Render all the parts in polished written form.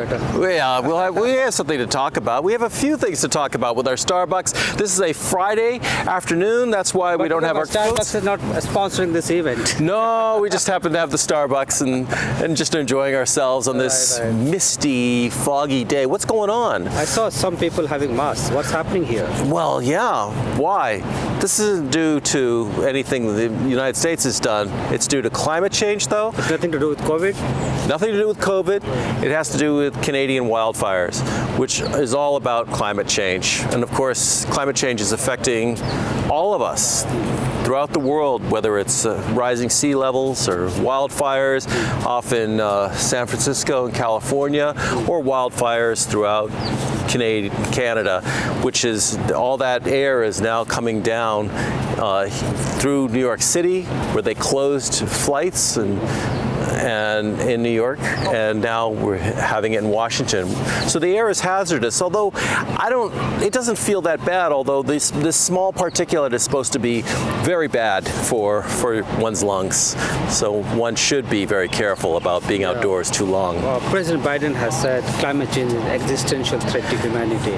better. Yeah, we have something to talk about. We have a few things to talk about with our Starbucks. This is a Friday afternoon. That's why we don't have our Starbucks is not sponsoring this event. No, we just happen to have the Starbucks and just enjoying ourselves on this misty, foggy day. What's going on? I saw some people having masks. What's happening here? Well, yeah. Why? This isn't due to anything the United States has done. It's due to climate change, though. It's nothing to do with COVID? Nothing to do with COVID. It has to do with Canadian wildfires, which is all about climate change. And of course, climate change is affecting all of us throughout the world, whether it's rising sea levels or wildfires off in San Francisco and California, or wildfires throughout Canada, which is all that air is now coming down through New York City, where they closed flights and in New York, and now we're having it in Washington. So the air is hazardous, although it doesn't feel that bad, although this small particulate is supposed to be very bad for one's lungs. So one should be very careful about being outdoors too long. Well, President Biden has said climate change is an existential threat to humanity.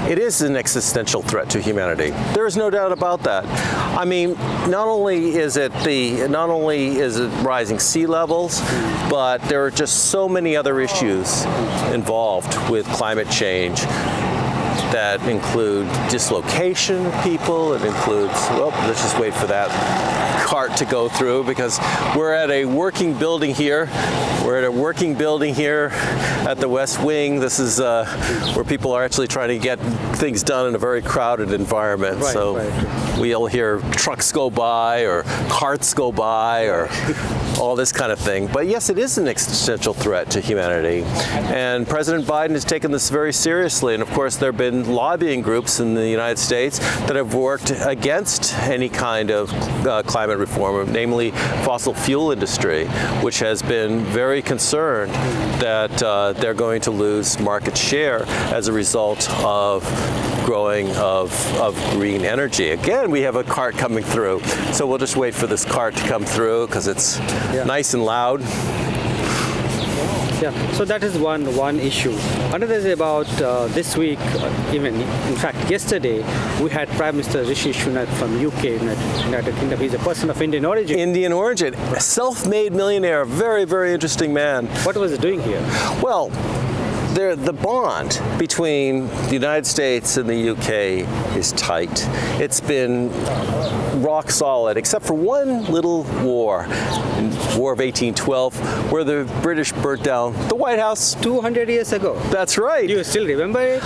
It is an existential threat to humanity. There is no doubt about that. I mean, not only is it rising sea levels, but there are just so many other issues involved with climate change that include dislocation of people. It includes, well, let's just wait for that cart to go through, because we're at a working building here. We're at a working building here at the West Wing. This is where people are actually trying to get things done in a very crowded environment. We'll hear trucks go by or carts go by or all this kind of thing. But yes, it is an existential threat to humanity. And President Biden has taken this very seriously. And of course, there have been lobbying groups in the United States that have worked against any kind of climate reform, namely fossil fuel industry, which has been very concerned that they're going to lose market share as a result of growing of green energy. Again, we have a cart coming through, so we'll just wait for this cart to come through because it's nice and loud. Yeah, so that is one issue. Another is about this week, even in fact yesterday, we had Prime Minister Rishi Sunak from UK, United Kingdom. He's a person of Indian origin. Indian origin, a self-made millionaire, very, very interesting man. What was he doing here? Well, the bond between the United States and the UK is tight. It's been rock solid, except for one little war, War of 1812, where the British burnt down the White House. 200 years ago. That's right. Do you still remember it?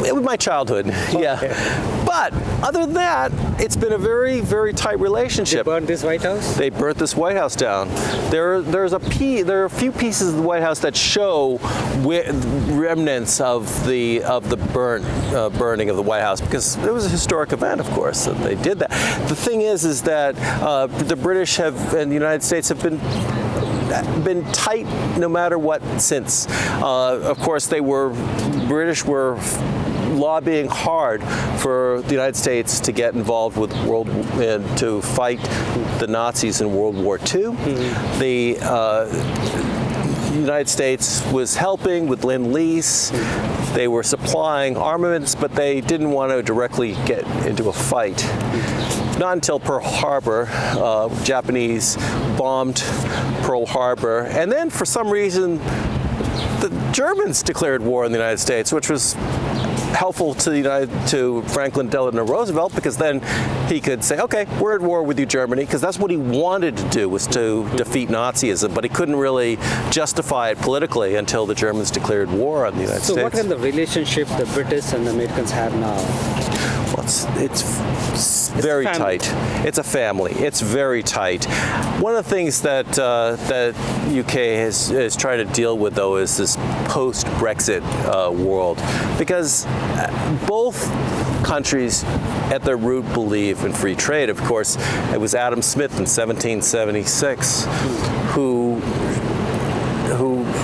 It was my childhood, yeah. But other than that, it's been a very, very tight relationship. They burned this White House? They burnt this White House down. There are a few pieces of the White House that show remnants of the burning of the White House, because it was a historic event, of course, that they did that. The thing is that the British and the United States have been tight no matter what since. Of course, British were lobbying hard for the United States to get involved with to fight the Nazis in World War II. The United States was helping with Lend-Lease. They were supplying armaments, but they didn't want to directly get into a fight. Not until Pearl Harbor, Japanese bombed Pearl Harbor, and then for some reason the Germans declared war on the United States, which was helpful to Franklin Delano Roosevelt, because then he could say, okay, we're at war with you, Germany, because that's what he wanted to do, was to defeat Nazism, but he couldn't really justify it politically until the Germans declared war on the United States. So what kind of relationship the British and the Americans have now? Well, it's very tight. It's a family. It's very tight. One of the things that UK is trying to deal with, though, is this post-Brexit world, because both countries at their root believe in free trade. Of course, it was Adam Smith in 1776 who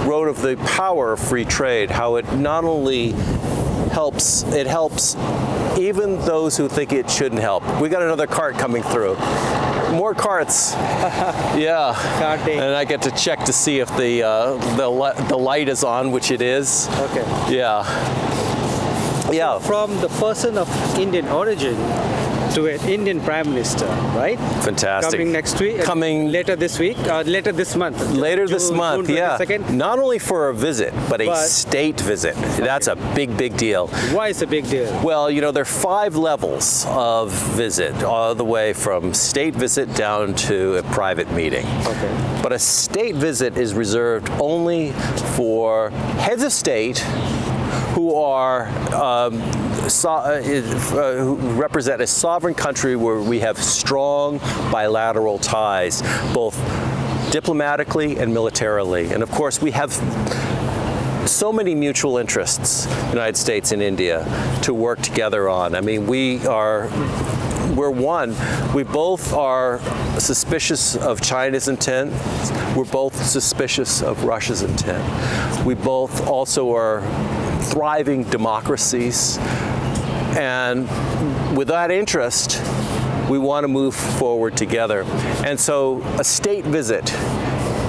wrote of the power of free trade, how it not only helps even those who think it shouldn't help. We got another cart coming through. more carts. Yeah. Cart day. And I get to check to see if the light is on, which it is. Okay. Yeah. Yeah. From the person of Indian origin to an Indian Prime Minister, right? Fantastic. Coming next week. Later this week. Later this month. Later this month, June yeah. 22nd. Not only for a visit, but a state visit. That's a big, big deal. Why is it a big deal? Well, you know, there are 5 levels of visit, all the way from state visit down to a private meeting. Okay. But a state visit is reserved only for heads of state who are who represent a sovereign country where we have strong bilateral ties, both diplomatically and militarily. And of course, we have so many mutual interests, United States and India, to work together on. I mean, we're one. We both are suspicious of China's intent. We're both suspicious of Russia's intent. We both also are thriving democracies. And with that interest, we want to move forward together. And so a state visit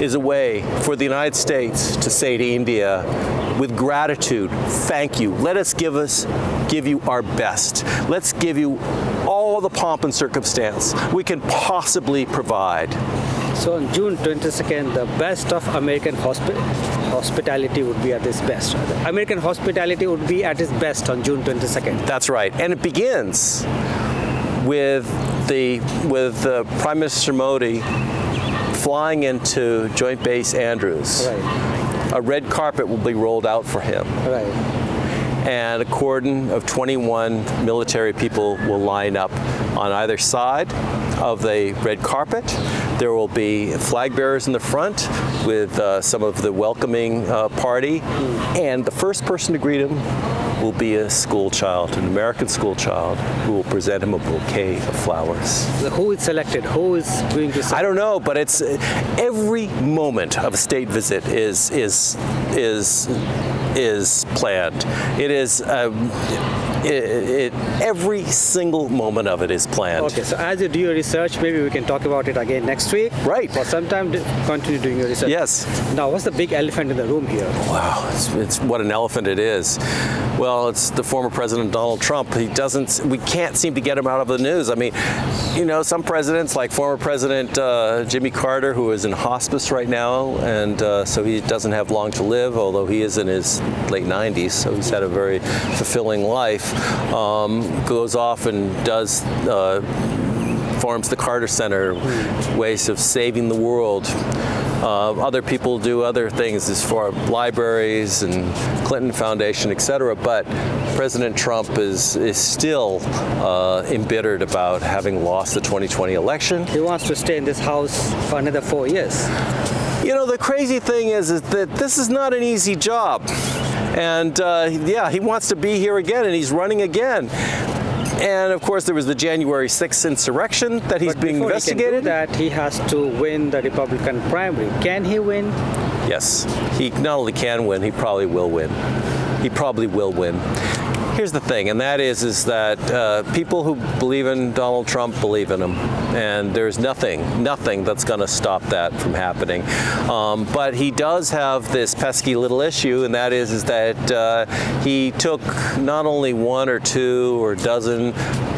is a way for the United States to say to India, with gratitude, thank you. Let us give you our best. Let's give you all the pomp and circumstance we can possibly provide. So on June 22nd, the best of American hospitality would be at its best. American hospitality would be at its best on June 22nd. That's right. And it begins with Prime Minister Modi flying into Joint Base Andrews. Right. A red carpet will be rolled out for him. Right. And a cordon of 21 military people will line up on either side of the red carpet. There will be flag bearers in the front with some of the welcoming party. And the first person to greet him will be a school child, an American school child, who will present him a bouquet of flowers. Who is selected? Who is going to select? I don't know, but it's every moment of a state visit is planned. It is every single moment of it is planned. Okay, so as you do your research, maybe we can talk about it again next week. Right. For some time, continue doing your research. Yes. Now, what's the big elephant in the room here? Wow, it's what an elephant it is. Well, it's the former President Donald Trump. We can't seem to get him out of the news. I mean, you know, some presidents, like former President Jimmy Carter, who is in hospice right now, and so he doesn't have long to live, although he is in his late 90s, so he's had a very fulfilling life, goes off and does forms the Carter Center, ways of saving the world. Other people do other things as far as libraries and Clinton Foundation, etc. But President Trump is still embittered about having lost the 2020 election. He wants to stay in this house for another 4 years. You know, the crazy thing is that this is not an easy job. And yeah, he wants to be here again, and he's running again. And of course, there was the January 6th insurrection that he's being investigated. Before he can do that, he has to win the Republican primary. Can he win? Yes, he not only can win, he probably will win. He probably will win. Here's the thing, and that is that people who believe in Donald Trump believe in him, and there's nothing that's going to stop that from happening. But he does have this pesky little issue, and that is that he took not only 1 or 2 or a dozen,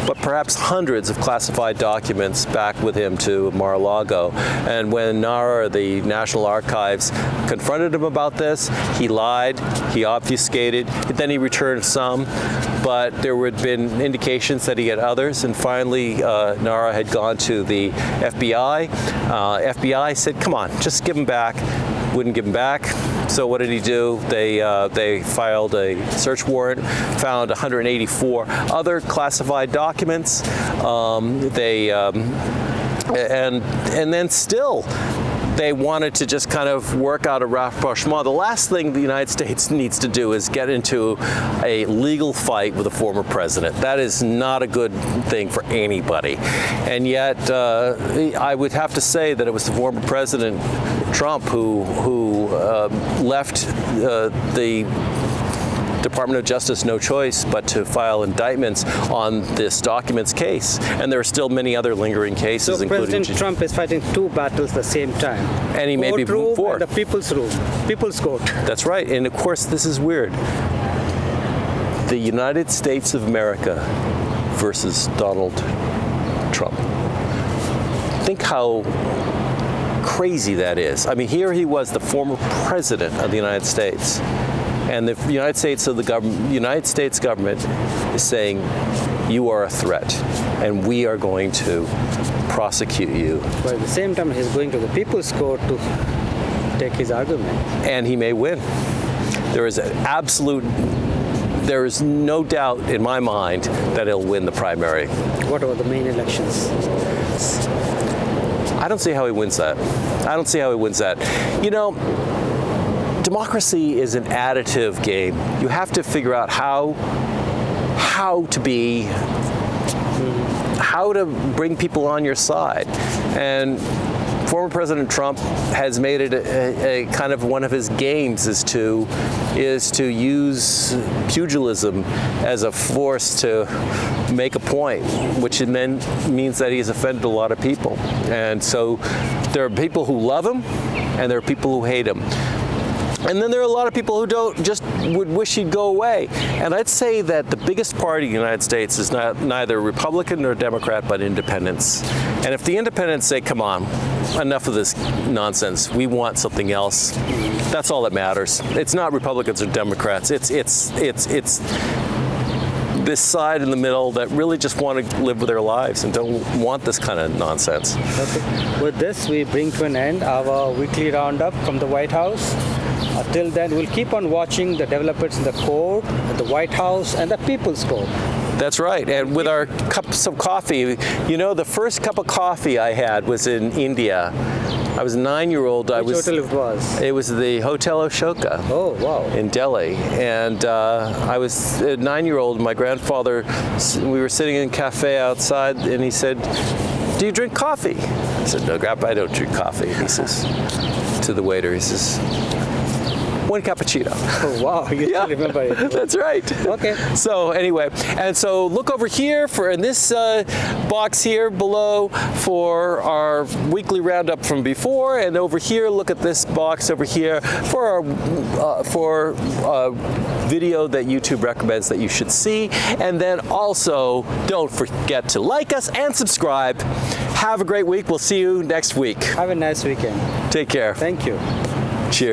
but perhaps hundreds of classified documents back with him to Mar-a-Lago. And when NARA, the National Archives, confronted him about this, he lied, he obfuscated, then he returned some. But there had been indications that he had others, and finally NARA had gone to the FBI. FBI said, come on, just give him back. Wouldn't give him back. So what did he do? They filed a search warrant, found 184 other classified documents. And then still, they wanted to just kind of work out a rapprochement. The last thing the United States needs to do is get into a legal fight with a former president. That is not a good thing for anybody. And yet, I would have to say that it was the former President Trump who left the Department of Justice no choice but to file indictments on this documents case. And there are still many other lingering cases, So including President Trump is fighting two battles at the same time. And he may be Courtroom four. and the people's court. That's right. And of course, this is weird. The United States of America versus Donald Trump. Think how crazy that is. I mean, here he was, the former president of the United States, and the United States government is saying, you are a threat, and we are going to prosecute you. But at the same time, he's going to the people's court to take his argument. And he may win. There is no doubt in my mind that he'll win the primary. What about the main elections? I don't see how he wins that. You know, democracy is an additive game. You have to figure out how to bring people on your side. And former President Trump has made it a kind of one of his games is to use pugilism as a force to make a point, which then means that he's offended a lot of people. And so there are people who love him and there are people who hate him. And then there are a lot of people who would wish he'd go away. And I'd say that the biggest party in the United States is neither Republican nor Democrat, but independents. And if the independents say, come on, enough of this nonsense, we want something else, that's all that matters. It's not Republicans or Democrats. It's this side in the middle that really just want to live with their lives and don't want this kind of nonsense. Okay. With this, we bring to an end our weekly roundup from the White House. Till then, we'll keep on watching the developments in the court, the White House, and the People's Court. That's right. And with our cups of coffee, you know, the first cup of coffee I had was in India. I was a 9-year-old. Which hotel it was? It was the Hotel Ashoka. Oh, wow. In Delhi. And I was a 9-year-old. My grandfather, we were sitting in a cafe outside, and he said, do you drink coffee? I said, no, Grandpa, I don't drink coffee. And he says, to the waiter, he says, one cappuccino. Oh, wow, you still remember it. That's right. Okay. So anyway, and so look over here in this box here below for our weekly roundup from before, and over here, look at this box over here for our video that YouTube recommends that you should see. And then also, don't forget to like us and subscribe. Have a great week. We'll see you next week. Have a nice weekend. Take care. Thank you. Cheers.